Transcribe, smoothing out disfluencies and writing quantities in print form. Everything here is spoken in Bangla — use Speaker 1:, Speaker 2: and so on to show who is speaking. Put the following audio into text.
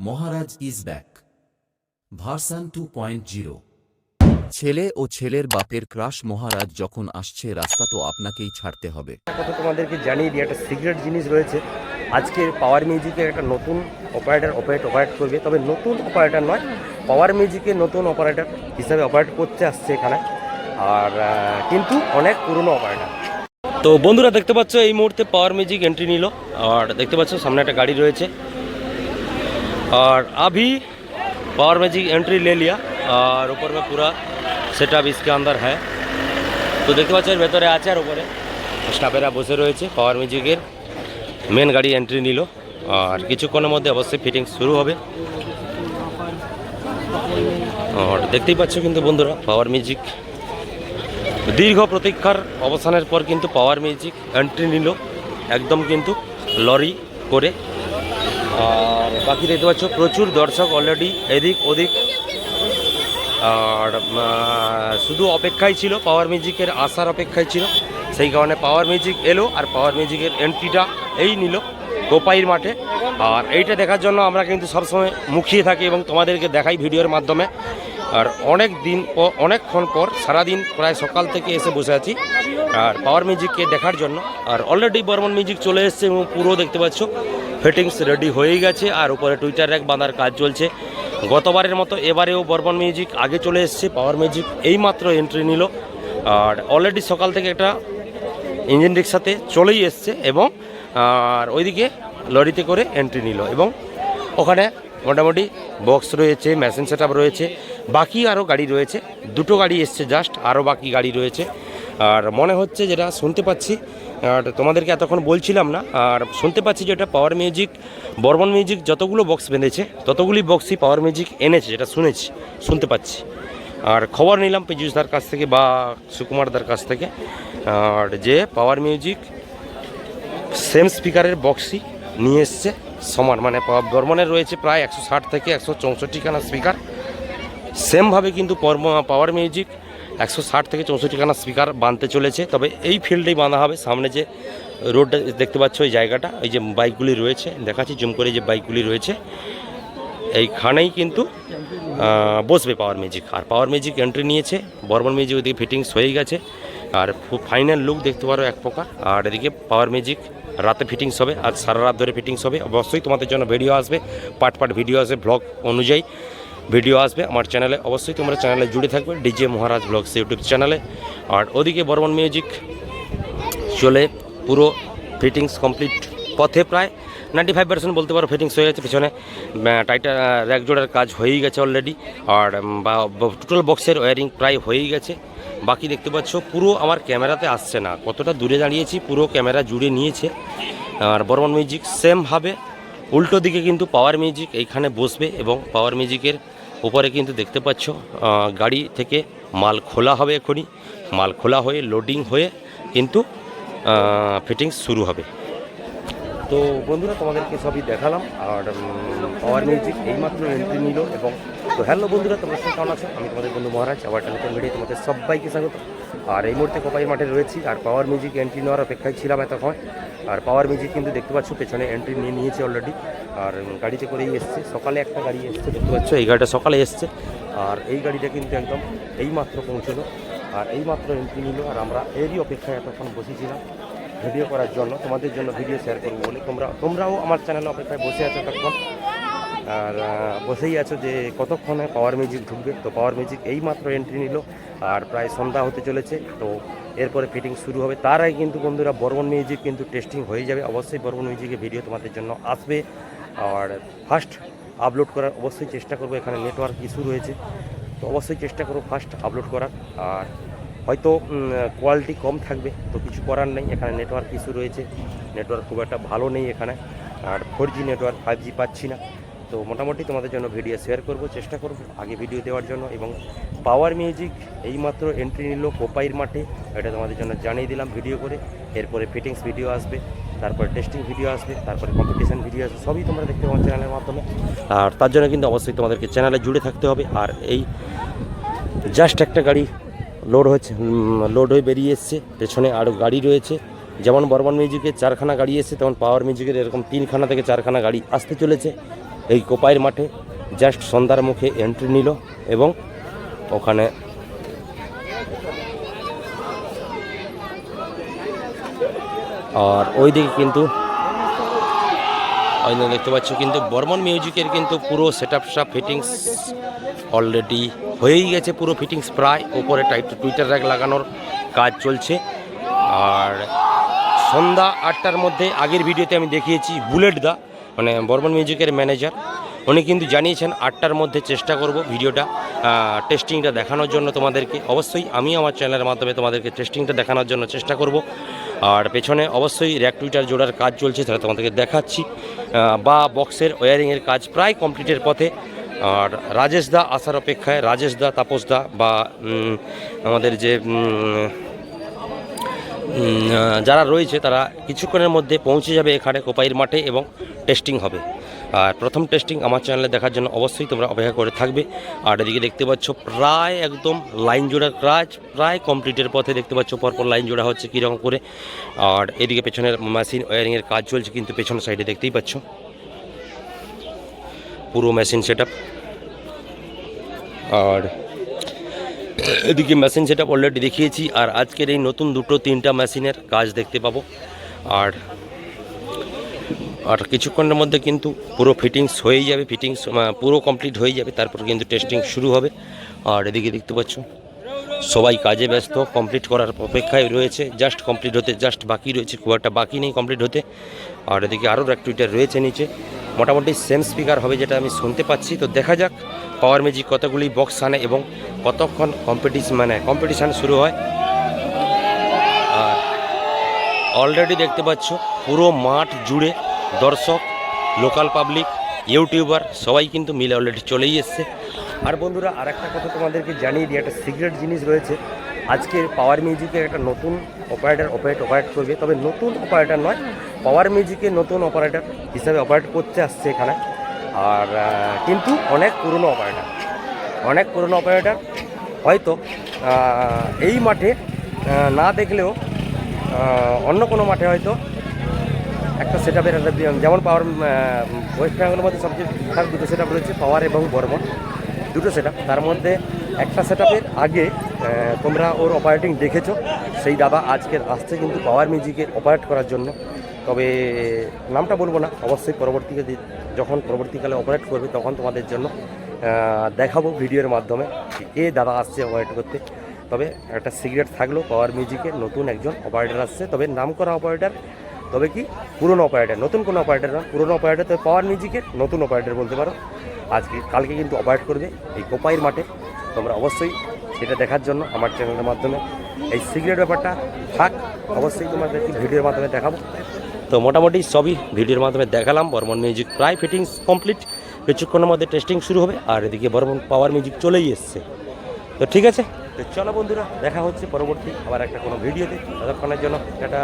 Speaker 1: Maharaj is back version 2.0। ছেলে ও ছেলের বাপের ক্রাশ মহারাজ যখন আসছে রাস্তা তো আপনাকেই ছাড়তে হবে।
Speaker 2: কথা তোমাদেরকে জানিয়ে দিই, একটা সিক্রেট জিনিস রয়েছে। আজকে পাওয়ার মিউজিকের একটা নতুন অপারেটর অপারেট করবে, তবে নতুন অপারেটর নয়, পাওয়ার মিউজিকের নতুন অপারেটর হিসাবে অপারেট করতে আসছে এখানে, আর কিন্তু অনেক পুরনো অপারেটর। তো বন্ধুরা দেখতে পাচ্ছ এই মুহূর্তে পাওয়ার মিউজিক এন্ট্রি নিল, আর দেখতে পাচ্ছ সামনে একটা গাড়ি রয়েছে, और अभी पावर मैजिक एंट्री ले लिया और ऊपर में पूरा सेटअप इसके अंदर है। तो देखते पाচ্ছেন ভেতরে আছে আর উপরে স্টাফেরা বসে রয়েছে। পাওয়ার মিউজিকের মেন গাড়ি এন্ট্রি নিল, আর কিছুক্ষণের মধ্যে অবশ্যই ফিটিং শুরু হবে। আর দেখতেই পাচ্ছ কিন্তু বন্ধুরা পাওয়ার মিউজিক দীর্ঘ প্রতীক্ষার অবসানের পর কিন্তু পাওয়ার মিউজিক এন্ট্রি নিল একদম কিন্তু লরি করে। আর বাকি দেখতে পাচ্ছ প্রচুর দর্শক অলরেডি এদিক ওদিক, আর শুধু অপেক্ষায় ছিল, পাওয়ার মিউজিকের আসার অপেক্ষায় ছিল। সেই কারণে পাওয়ার মিউজিক এলো আর পাওয়ার মিউজিকের এন্ট্রিটা এই নিল কোপাইর মাঠে। আর এইটা দেখার জন্য আমরা কিন্তু সবসময় মুখিয়ে থাকি এবং তোমাদেরকে দেখাই ভিডিওর মাধ্যমে। আর অনেকক্ষণ পর সারাদিন প্রায় সকাল থেকে এসে বসে আছি আর পাওয়ার মিউজিককে দেখার জন্য। আর অলরেডি বর্মন মিউজিক চলে এসছে এবং পুরো দেখতে পাচ্ছ ফিটিংস রেডি হয়ে গেছে, আর উপরে টুইটার র্যাক বাঁধার কাজ চলছে। গতবারের মতো এবারেও বর্মন মিউজিক আগে চলে এসছে, পাওয়ার মিউজিক এইমাত্র এন্ট্রি নিল। আর অলরেডি সকাল থেকে একটা ইঞ্জিন রিক্সাতে চলেই এসছে এবং আর ওইদিকে লরিতে করে এন্ট্রি নিল, এবং ওখানে মোটামুটি বক্স রয়েছে, মেশিন সেট আপ রয়েছে, বাকি আরও গাড়ি রয়েছে। দুটো গাড়ি এসছে জাস্ট, আরও বাকি গাড়ি রয়েছে। আর মনে হচ্ছে যেটা শুনতে পাচ্ছি, আর তোমাদেরকে এতক্ষণ বলছিলাম না, আর শুনতে পাচ্ছি যেটা পাওয়ার মিউজিক বর্মন মিউজিক যতগুলো বক্স বেঁধেছে ততগুলি বক্সই পাওয়ার মিউজিক এনেছে, যেটা শুনতে পাচ্ছি। আর খবর নিলাম পীযুষদার কাছ থেকে বা সুকুমারদার কাছ থেকে, আর যে পাওয়ার মিউজিক সেম স্পিকারের বক্সই নিয়ে এসছে সমান, মানে বর্মনের রয়েছে প্রায় 160 থেকে 164 খানা স্পিকার। সেমভাবে কিন্তু পাওয়ার মিউজিক 160 থেকে 64 খানা স্পিকার বাঁধতে চলেছে, তবে এই ফিল্ডেই বাঁধা হবে। সামনে যে রোডটা দেখতে পাচ্ছ এই জায়গাটা, এই যে বাইকগুলি রয়েছে দেখাচ্ছি জুম করে, যে বাইকগুলি রয়েছে এইখানেই কিন্তু বসবে পাওয়ার মিউজিক। আর পাওয়ার মিউজিক এন্ট্রি নিয়েছে, বর্মন মিউজিক ওইদিকে ফিটিংস হয়ে গেছে, আর ফাইনাল লুক দেখতে পারো এক প্রকার। আর এদিকে পাওয়ার মিউজিক রাতে ফিটিংস হবে, আজ সারা রাত ধরে ফিটিংস হবে। অবশ্যই তোমাদের জন্য ভিডিও আসবে, পার্ট ভিডিও আসবে, ব্লগ অনুযায়ী ভিডিও আসবে আমার চ্যানেলে। অবশ্যই তোমরা চ্যানেলে জুড়ে থাকবে, ডিজে মহারাজ ব্লগস ইউটিউব চ্যানেলে। আর ওদিকে বর্মন মিউজিক চলে পুরো ফিটিংস কমপ্লিট পথে, প্রায় 95% বলতে পারো ফিটিংস হয়ে গেছে। পিছনে টাইটার র্যাক জোড়ার কাজ হয়েই গেছে অলরেডি, আর টোটাল বক্সের ওয়ারিং প্রায় হয়েই গেছে। বাকি দেখতে পাচ্ছ পুরো আমার ক্যামেরাতে আসছে না, কতটা দূরে দাঁড়িয়েছি পুরো ক্যামেরা জুড়ে নিয়েছে। আর বর্মন মিউজিক সেমভাবে উল্টো দিকে কিন্তু পাওয়ার মিউজিক এইখানে বসবে, এবং পাওয়ার মিউজিকের উপরে কিন্তু দেখতে পাচ্ছ গাড়ি থেকে মাল খোলা হবে। এখনই মাল খোলা হয়ে লোডিং হয়ে কিন্তু ফিটিংস শুরু হবে। তো বন্ধুরা তোমাদেরকে সবই দেখালাম, আর পাওয়ার মিউজিক এইমাত্র এন্ট্রি নিল। এবং তো হ্যালো বন্ধুরা, তোমরা সব কেমন আছো? আমি তোমাদের বন্ধু মহারাজ, আবার নতুন ভিডিও তোমাদের সবাইকে স্বাগত। আর এই মুহূর্তে কোপাই মাঠে রয়েছি, আর পাওয়ার মিউজিক এন্ট্রি নেওয়ার অপেক্ষায় ছিলাম এতক্ষণ। আর পাওয়ার মিউজিক কিন্তু দেখতে পাচ্ছ পেছনে এন্ট্রি নিয়ে নিয়েছে অলরেডি, আর গাড়িতে করেই এসছে। সকালে একটা গাড়ি এসছে দেখতে পাচ্ছ, এই গাড়িটা সকালে এসছে, আর এই গাড়িটা কিন্তু একদম এইমাত্র পৌঁছলো, আর এইমাত্র এন্ট্রি নিল। আর আমরা এরই অপেক্ষায় এতক্ষণ বসেছিলাম ভিডিও করার জন্য, তোমাদের জন্য ভিডিও শেয়ার করবো বলে। তোমরাও আমার চ্যানেলে অপেক্ষায় বসে আছো এতক্ষণ, আর বসেই আছো যে কতক্ষণে পাওয়ার মিউজিক ঢুকবে। তো পাওয়ার মিউজিক এইমাত্র এন্ট্রি নিল, আর প্রায় সন্ধ্যা হতে চলেছে, তো এরপরে ফিটিং শুরু হবে। তার আগে কিন্তু বন্ধুরা বর্মন মিউজিক কিন্তু টেস্টিং হয়ে যাবে। অবশ্যই বর্মন মিউজিকের ভিডিও তোমাদের জন্য আসবে, আর ফার্স্ট আপলোড করার অবশ্যই চেষ্টা করবো। এখানে নেটওয়ার্ক ইস্যু রয়েছে, তো অবশ্যই চেষ্টা করবো ফার্স্ট আপলোড করার। আর হয়তো কোয়ালিটি কম থাকবে, তো কিছু করার নেই, এখানে নেটওয়ার্ক ইস্যু রয়েছে, নেটওয়ার্ক খুব একটা ভালো নেই এখানে, আর 4G নেটওয়ার্ক 5G পাচ্ছি না। তো মোটামুটি তোমাদের জন্য ভিডিও শেয়ার করব, চেষ্টা করব আগে ভিডিও দেওয়ার জন্য। এবং পাওয়ার মিউজিক এইমাত্র এন্ট্রি নিল কোপাইর মাঠে, এটা তোমাদের জন্য জানিয়ে দিলাম ভিডিও করে। এরপরে ফিটিংস ভিডিও আসবে, তারপরে টেস্টিং ভিডিও আসবে, তারপরে কম্পিটিশান ভিডিও আসবে, সবই তোমরা দেখতে পাবো চ্যানেলের মাধ্যমে। আর তার জন্য কিন্তু অবশ্যই তোমাদেরকে চ্যানেলে জুড়ে থাকতে হবে। আর এই জাস্ট একটা গাড়ি লোড হয়ে বেরিয়ে এসছে, পেছনে আরও গাড়ি রয়েছে। যেমন বর্মন মিউজিকের 4খানা গাড়ি এসছে, তেমন পাওয়ার মিউজিকের এরকম 3খানা থেকে 4খানা গাড়ি আসতে চলেছে। এই কোপাইয়ের মাঠে জাস্ট সন্ধ্যার মুখে এন্ট্রি নিল এবং ওখানে আর ওইদিকে কিন্তু দেখতে পাচ্ছ কিন্তু বর্মন মিউজিকের কিন্তু পুরো সেট আপ ফিটিংস অলরেডি হয়েই গেছে, পুরো ফিটিংস প্রায়। ওপরে টুইটার র্যাক লাগানোর কাজ চলছে। আর সন্ধ্যা 8টার মধ্যে আগের ভিডিওতে আমি দেখিয়েছি বুলেট দা, মানে বর্মন মিউজিকের ম্যানেজার, উনি কিন্তু জানিয়েছেন 8টার মধ্যে চেষ্টা করব ভিডিওটা টেস্টিংটা দেখানোর জন্য তোমাদেরকে। অবশ্যই আমি আমার চ্যানেলের মাধ্যমে তোমাদেরকে টেস্টিংটা দেখানোর জন্য চেষ্টা করব। আর পেছনে অবশ্যই র্যাক টুইটার জোড়ার কাজ চলছে, সেটা তোমাদেরকে দেখাচ্ছি। বা বক্সের ওয়ারিংয়ের কাজ প্রায় কমপ্লিটের পথে। আর রাজেশ দা আসার অপেক্ষায়, রাজেশ দা, তাপস দা বা আমাদের যে যারা রয়েছে তারা কিছুক্ষণের মধ্যে পৌঁছে যাবে এখানে কোপাইয়ের মাঠে এবং টেস্টিং হবে। আর প্রথম টেস্টিং আমার চ্যানেলে দেখার জন্য অবশ্যই তোমরা অপেক্ষা করে থাকবে। আর এদিকে দেখতে পাচ্ছ প্রায় একদম লাইন জোড়ার কাজ প্রায় কমপ্লিটের পথে। দেখতে পাচ্ছ পরপর লাইন জোড়া হচ্ছে কীরকম করে। আর এদিকে পেছনের মেশিন ওয়ারিংয়ের কাজ চলছে কিন্তু পেছনের সাইডে দেখতেই পাচ্ছ পুরো মেশিন সেট আপ। আর এদিকে মেশিন সেট আপ অলরেডি দেখিয়েছি। আর আজকের এই নতুন 2-3টা মেশিনের কাজ দেখতে পাবো। আর কিছুক্ষণের মধ্যে কিন্তু পুরো ফিটিংস হয়ে যাবে, ফিটিংস পুরো কমপ্লিট হয়ে যাবে, তারপর কিন্তু টেস্টিং শুরু হবে। আর এদিকে দেখতে পাচ্ছ সবাই কাজে ব্যস্ত, কমপ্লিট করার অপেক্ষায় রয়েছে, জাস্ট কমপ্লিট হতে জাস্ট বাকি রয়েছে, খুব একটা বাকি নেই কমপ্লিট হতে। আর এদিকে আরও এক টুইটার রয়েছে নিচে, মোটামুটি সেম স্পিকার হবে যেটা আমি শুনতে পাচ্ছি। তো দেখা যাক পাওয়ার ম্যাজিক কতগুলি বক্স আনে এবং কতক্ষণ কম্পিটিশান শুরু হয়। আর অলরেডি দেখতে পাচ্ছ পুরো মাঠ জুড়ে দর্শক, লোকাল পাবলিক, ইউটিউবার সবাই কিন্তু মিলে অলরেডি চলেই এসছে। আর বন্ধুরা আর একটা কথা তোমাদেরকে জানিয়ে দিই, একটা সিক্রেট জিনিস রয়েছে। আজকে পাওয়ার মিউজিকের একটা নতুন অপারেটর অপারেট করবে, তবে নতুন অপারেটর নয়, পাওয়ার মিউজিকের নতুন অপারেটর হিসাবে অপারেট করতে আসছে এখানে। আর কিন্তু অনেক পুরনো অপারেটর হয়তো এই মাঠে না দেখলেও অন্য কোনো মাঠে হয়তো একটা সেট আপের যেমন পাওয়ার ওয়েস্ট বেঙ্গলের মধ্যে সবচেয়ে খারাপ দুটো সেট আপ রয়েছে, পাওয়ার এবং বর্মন, দুটো সেট আপ। তার মধ্যে একটা সেট আপের আগে তোমরা ওর অপারেটিং দেখেছো, সেই দাদা আজকের আসছে কিন্তু পাওয়ার মিউজিকে অপারেট করার জন্য। তবে নামটা বলবো না, অবশ্যই পরবর্তীকালে অপারেট করবে তখন তোমাদের জন্য দেখাবো ভিডিওর মাধ্যমে কে দাদা আসছে অপারেট করতে। তবে একটা সিক্রেট থাকলো, পাওয়ার মিউজিকের নতুন একজন অপারেটর আসছে, তবে নাম করা অপারেটর, তবে কি পুরনো অপারেটর, নতুন কোনো অপারেটর না, পুরনো অপারেটর। তবে পাওয়ার মিউজিকের নতুন অপারেটর বলতে পারো। কালকে কিন্তু অপারেট করবে এই কোপাইয়ের মাঠে। তোমরা অবশ্যই সেটা দেখার জন্য আমার চ্যানেলের মাধ্যমে এই সিক্রেট ব্যাপারটা থাক, অবশ্যই তোমাদেরকে ভিডিওর মাধ্যমে দেখাবো। তো মোটামুটি সবই ভিডিওর মাধ্যমে দেখালাম। বর্মন মিউজিক প্রায় ফিটিংস কমপ্লিট, কিছুক্ষণের মধ্যে টেস্টিং শুরু হবে। আর এদিকে বর্মন পাওয়ার মিউজিক চলেই এসছে। তো ঠিক আছে, তো চলো বন্ধুরা, দেখা হচ্ছে পরবর্তী আবার একটা কোনো ভিডিওতে। ততক্ষণের জন্য টাটা।